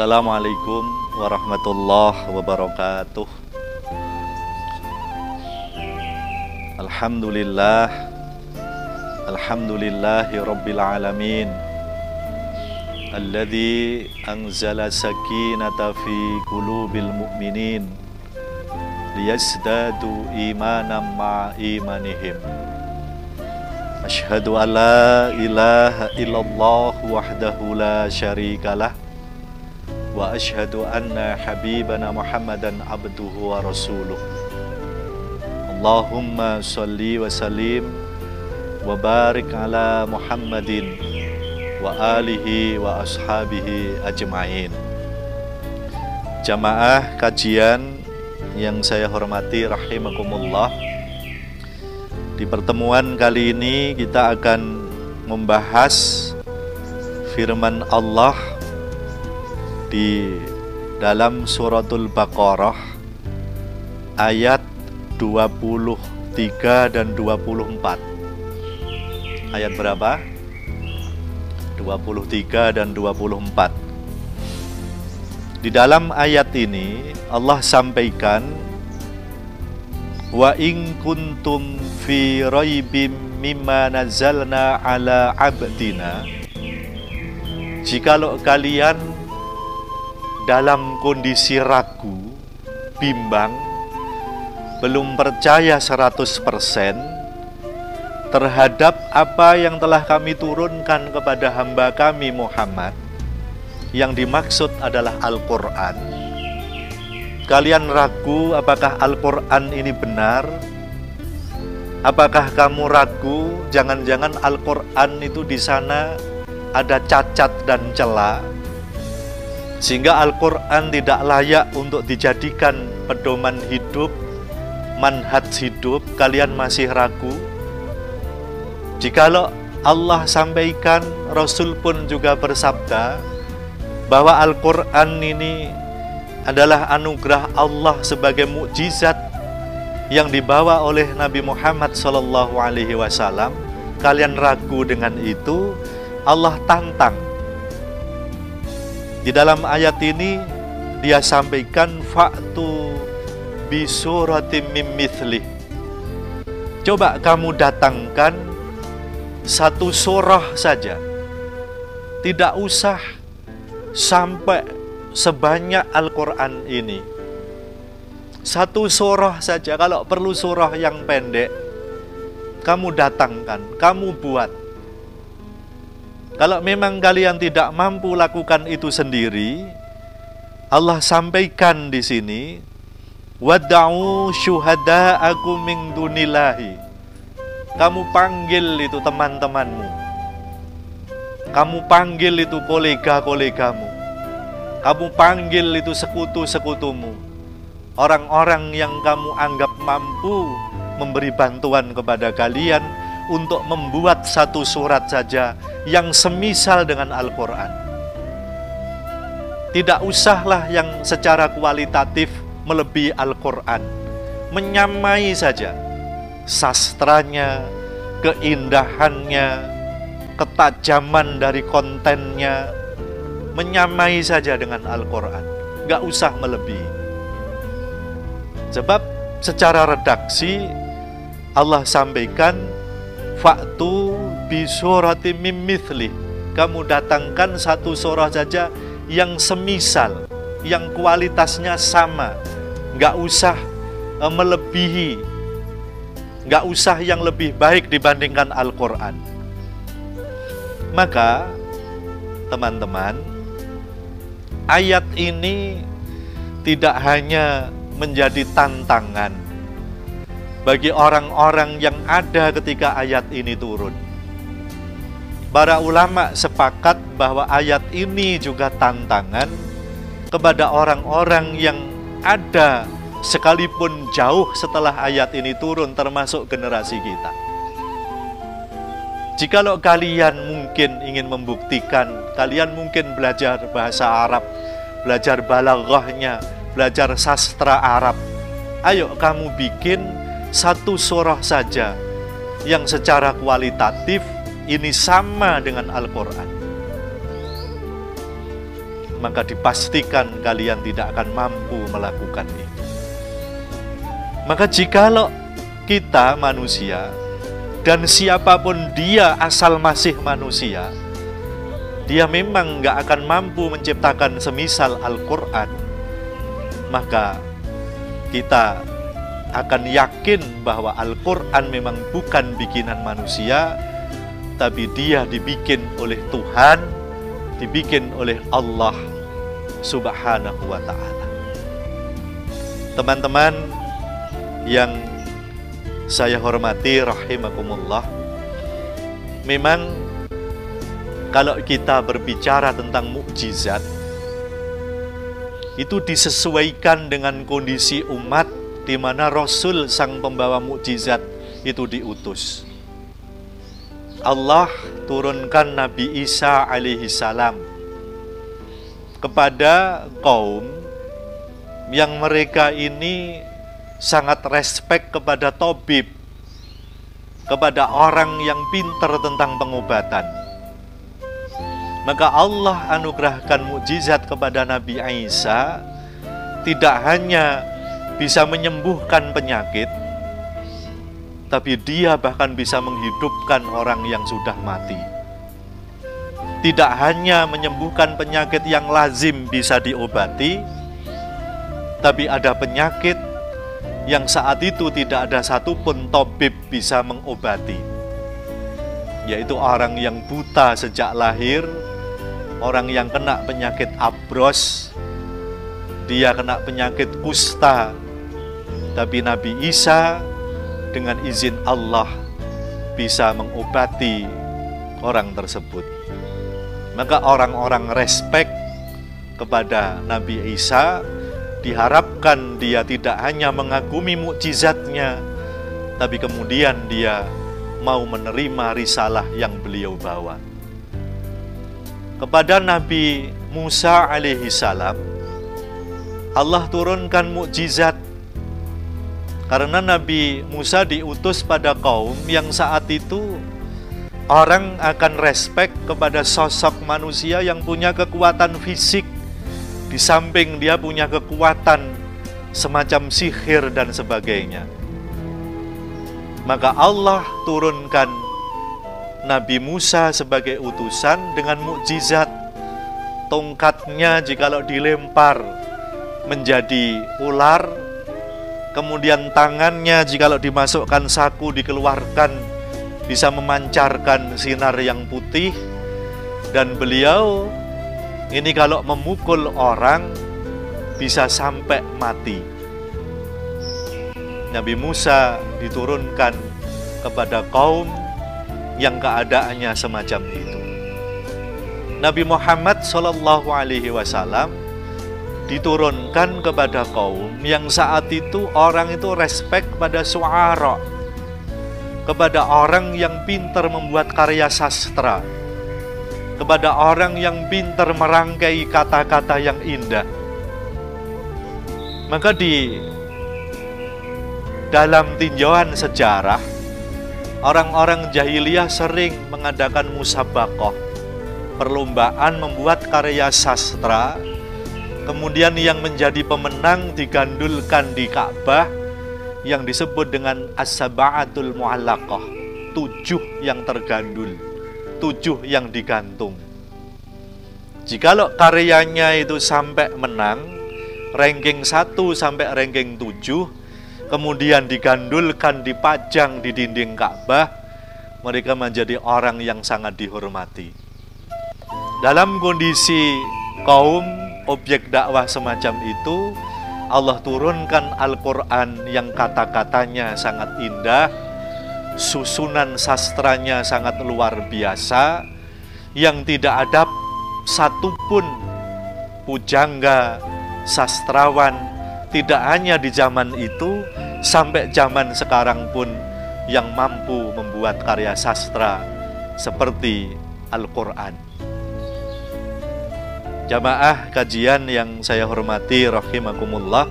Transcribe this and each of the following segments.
Assalamualaikum warahmatullahi wabarakatuh. Alhamdulillah, alhamdulillahi rabbil alamin, alladzi anzala sakinata fi qulubil mu'minin liyazdadu imanan ma'a imanihim. Asyhadu an la ilaha illallah wahdahu la syarikalah wa asyhadu anna habibana Muhammadan abduhu wa rasuluh. Allahumma sholli wa sallim wa barik ala Muhammadin wa alihi wa ashabihi ajma'in. Jamaah kajian yang saya hormati rahimakumullah, di pertemuan kali ini kita akan membahas firman Allah di dalam suratul Baqarah ayat 23 dan 24. Ayat berapa? 23 dan 24. Di dalam ayat ini Allah sampaikan, wa in kuntum fi raibim mimma nazzalna ala abdina. Jikalau kalian dalam kondisi ragu, bimbang, belum percaya 100% terhadap apa yang telah kami turunkan kepada hamba kami Muhammad, yang dimaksud adalah Al-Quran. Kalian ragu apakah Al-Quran ini benar? Apakah kamu ragu jangan-jangan Al-Quran itu di sana ada cacat dan celah, sehingga Al-Quran tidak layak untuk dijadikan pedoman hidup, manhaj hidup? Kalian masih ragu? Jikalau Allah sampaikan, Rasul pun juga bersabda bahwa Al-Quran ini adalah anugerah Allah sebagai mukjizat yang dibawa oleh Nabi Muhammad SAW. Kalian ragu dengan itu? Allah tantang. Di dalam ayat ini dia sampaikan, fa'tu bi suratim mim mithlih. Coba kamu datangkan satu surah saja, tidak usah sampai sebanyak Al-Quran ini. Satu surah saja, kalau perlu surah yang pendek, kamu datangkan, kamu buat. Kalau memang kalian tidak mampu lakukan itu sendiri, Allah sampaikan di sini, wad'u syuhada'akum min dunillahi. Kamu panggil itu teman-temanmu, kamu panggil itu kolega-kolegamu, kamu panggil itu sekutu-sekutumu, orang-orang yang kamu anggap mampu memberi bantuan kepada kalian untuk membuat satu surat saja yang semisal dengan Al-Quran. Tidak usahlah yang secara kualitatif melebihi Al-Quran, menyamai saja sastranya, keindahannya, ketajaman dari kontennya, menyamai saja dengan Al-Quran, gak usah melebihi. Sebab secara redaksi Allah sampaikan, fa'tu bi suratim mim mithlih. Kamu datangkan satu surah saja yang semisal, yang kualitasnya sama, gak usah melebihi, gak usah yang lebih baik dibandingkan Al-Quran. Maka teman-teman, ayat ini tidak hanya menjadi tantangan bagi orang-orang yang ada ketika ayat ini turun. Para ulama sepakat bahwa ayat ini juga tantangan kepada orang-orang yang ada sekalipun jauh setelah ayat ini turun, termasuk generasi kita. Jikalau kalian mungkin ingin membuktikan, kalian mungkin belajar bahasa Arab, belajar balaghahnya, belajar sastra Arab. Ayo kamu bikin satu surah saja yang secara kualitatif ini sama dengan Al-Quran. maka dipastikan kalian tidak akan mampu melakukan itu. Maka jikalau kita manusia, dan siapapun dia asal masih manusia, dia memang nggak akan mampu menciptakan semisal Al-Quran, maka kita akan yakin bahwa Al-Quran memang bukan bikinan manusia, tapi dia dibikin oleh Tuhan, dibikin oleh Allah Subhanahu wa ta'ala. Teman-teman yang saya hormati rahimakumullah, memang kalau kita berbicara tentang mukjizat, itu disesuaikan dengan kondisi umat di mana Rasul sang pembawa mukjizat itu diutus. Allah turunkan Nabi Isa alaihi salam kepada kaum yang mereka ini sangat respek kepada tabib, kepada orang yang pintar tentang pengobatan. Maka Allah anugerahkan mukjizat kepada Nabi Isa, tidak hanya bisa menyembuhkan penyakit, tapi dia bahkan bisa menghidupkan orang yang sudah mati. Tidak hanya menyembuhkan penyakit yang lazim bisa diobati, tapi ada penyakit yang saat itu tidak ada satupun tabib bisa mengobati, yaitu orang yang buta sejak lahir, orang yang kena penyakit abros, dia kena penyakit kusta, tapi Nabi Isa dengan izin Allah bisa mengobati orang tersebut. Maka orang-orang respek kepada Nabi Isa, diharapkan dia tidak hanya mengagumi mukjizatnya, tapi kemudian dia mau menerima risalah yang beliau bawa. Kepada Nabi Musa alaihi salam, Allah turunkan mukjizat karena Nabi Musa diutus pada kaum yang saat itu orang akan respek kepada sosok manusia yang punya kekuatan fisik, di samping dia punya kekuatan semacam sihir dan sebagainya. Maka Allah turunkan Nabi Musa sebagai utusan dengan mukjizat. Tongkatnya jikalau dilempar menjadi ular, kemudian tangannya jikalau dimasukkan saku dikeluarkan bisa memancarkan sinar yang putih, dan beliau ini kalau memukul orang bisa sampai mati. Nabi Musa diturunkan kepada kaum yang keadaannya semacam itu. Nabi Muhammad SAW diturunkan kepada kaum yang saat itu orang itu respek pada syu'ara, kepada orang yang pintar membuat karya sastra, kepada orang yang pintar merangkai kata-kata yang indah. Maka di dalam tinjauan sejarah, orang-orang jahiliyah sering mengadakan musabaqah, perlombaan membuat karya sastra, kemudian yang menjadi pemenang digandulkan di Ka'bah yang disebut dengan as-sab'atul mu'allaqah, 7 yang tergandul, 7 yang digantung. Jikalau karyanya itu sampai menang, ranking 1 sampai ranking 7, kemudian digandulkan, dipajang di dinding Ka'bah, mereka menjadi orang yang sangat dihormati. Dalam kondisi kaum objek dakwah semacam itu, Allah turunkan Al-Quran yang kata-katanya sangat indah, susunan sastranya sangat luar biasa, yang tidak ada satupun pujangga sastrawan, tidak hanya di zaman itu, sampai zaman sekarang pun, yang mampu membuat karya sastra seperti Al-Quran. Jamaah kajian yang saya hormati rahimakumullah,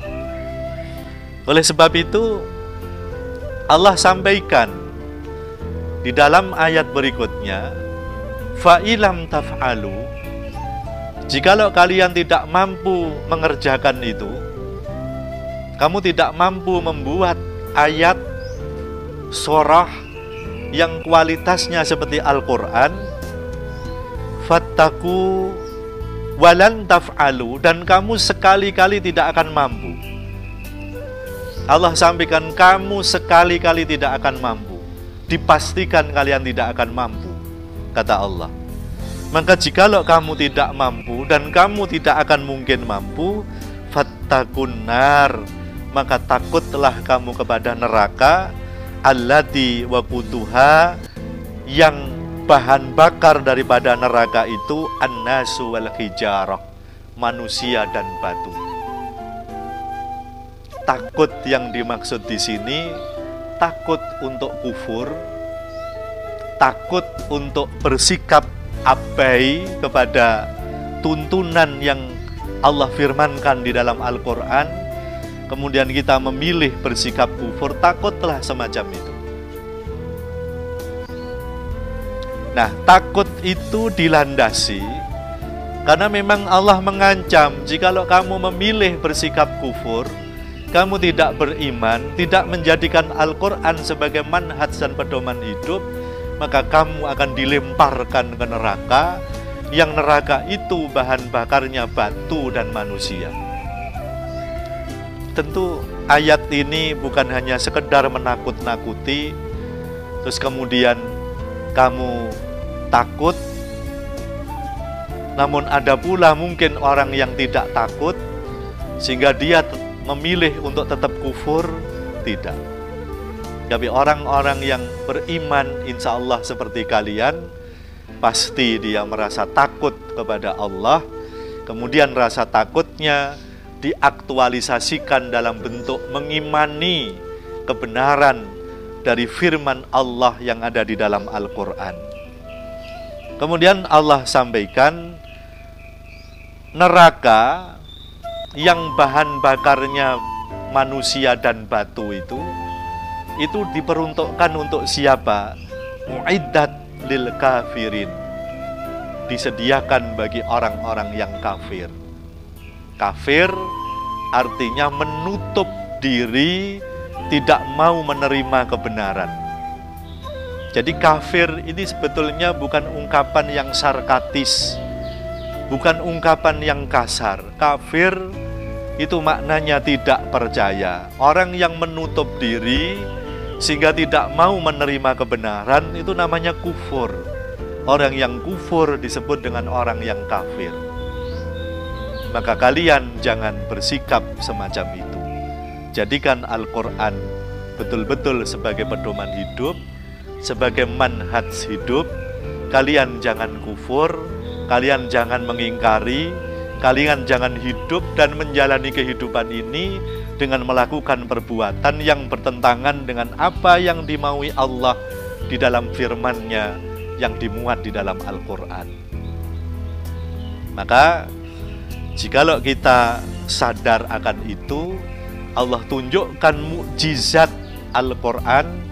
oleh sebab itu Allah sampaikan di dalam ayat berikutnya, fa'ilam taf'alu, Jikalau kalian tidak mampu mengerjakan itu, kamu tidak mampu membuat ayat surah yang kualitasnya seperti Al-Quran, fattaku walan taf'alu, dan kamu sekali-kali tidak akan mampu. Allah sampaikan kamu sekali-kali tidak akan mampu. Dipastikan kalian tidak akan mampu, kata Allah. Maka jikalau kamu tidak mampu dan kamu tidak akan mungkin mampu, fattakun nar, maka takutlah kamu kepada neraka, allati waquduha, yang bahan bakar daripada neraka itu annasu wal hijarah, manusia dan batu. Takut yang dimaksud di sini takut untuk kufur, takut untuk bersikap abai kepada tuntunan yang Allah firmankan di dalam Al-Quran, kemudian kita memilih bersikap kufur, takutlah semacam itu. Nah, takut itu dilandasi karena memang Allah mengancam, jikalau kamu memilih bersikap kufur, kamu tidak beriman, tidak menjadikan Al-Quran sebagai manhaj dan pedoman hidup, maka kamu akan dilemparkan ke neraka, yang neraka itu bahan bakarnya batu dan manusia. Tentu ayat ini bukan hanya sekedar menakut-nakuti, terus kemudian kamu takut, namun ada pula mungkin orang yang tidak takut, sehingga dia memilih untuk tetap kufur. Tidak. Tapi orang-orang yang beriman insya Allah seperti kalian, pasti dia merasa takut kepada Allah, kemudian rasa takutnya diaktualisasikan dalam bentuk mengimani kebenaran dari firman Allah yang ada di dalam Al-Quran. Kemudian Allah sampaikan neraka yang bahan bakarnya manusia dan batu itu diperuntukkan untuk siapa? Mu'iddat lil kafirin, disediakan bagi orang-orang yang kafir. Kafir artinya menutup diri, tidak mau menerima kebenaran. Jadi kafir ini sebetulnya bukan ungkapan yang sarkastis, bukan ungkapan yang kasar. Kafir itu maknanya tidak percaya. Orang yang menutup diri sehingga tidak mau menerima kebenaran, itu namanya kufur. Orang yang kufur disebut dengan orang yang kafir. Maka kalian jangan bersikap semacam itu. Jadikan Al-Quran betul-betul sebagai pedoman hidup, sebagai manhaj hidup. Kalian jangan kufur, kalian jangan mengingkari, kalian jangan hidup dan menjalani kehidupan ini dengan melakukan perbuatan yang bertentangan dengan apa yang dimaui Allah di dalam firman-Nya yang dimuat di dalam Al-Quran. Maka jikalau kita sadar akan itu, Allah tunjukkan mukjizat Al-Quran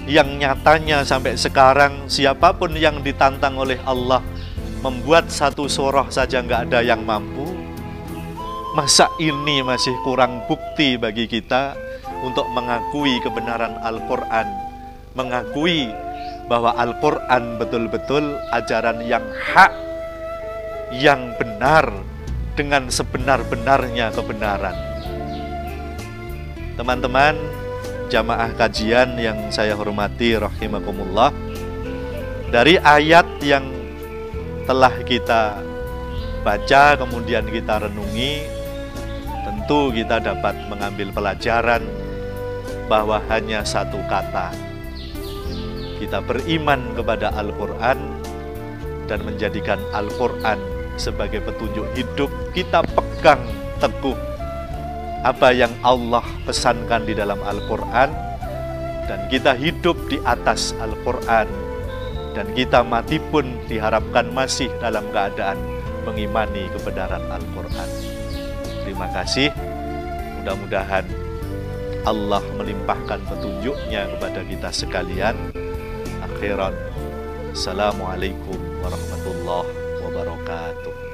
yang nyatanya sampai sekarang siapapun yang ditantang oleh Allah membuat satu surah saja nggak ada yang mampu. Masa ini masih kurang bukti bagi kita untuk mengakui kebenaran Al-Quran, mengakui bahwa Al-Quran betul-betul ajaran yang hak, yang benar, dengan sebenar-benarnya kebenaran. Teman-teman jamaah kajian yang saya hormati rahimakumullah, dari ayat yang telah kita baca kemudian kita renungi, tentu kita dapat mengambil pelajaran bahwa hanya satu kata, kita beriman kepada Al-Quran dan menjadikan Al-Quran sebagai petunjuk hidup. Kita pegang teguh apa yang Allah pesankan di dalam Al-Quran, dan kita hidup di atas Al-Quran, dan kita mati pun diharapkan masih dalam keadaan mengimani kebenaran Al-Quran. Terima kasih. Mudah-mudahan Allah melimpahkan petunjuknya kepada kita sekalian. Akhiran, Assalamualaikum warahmatullahi wabarakatuh.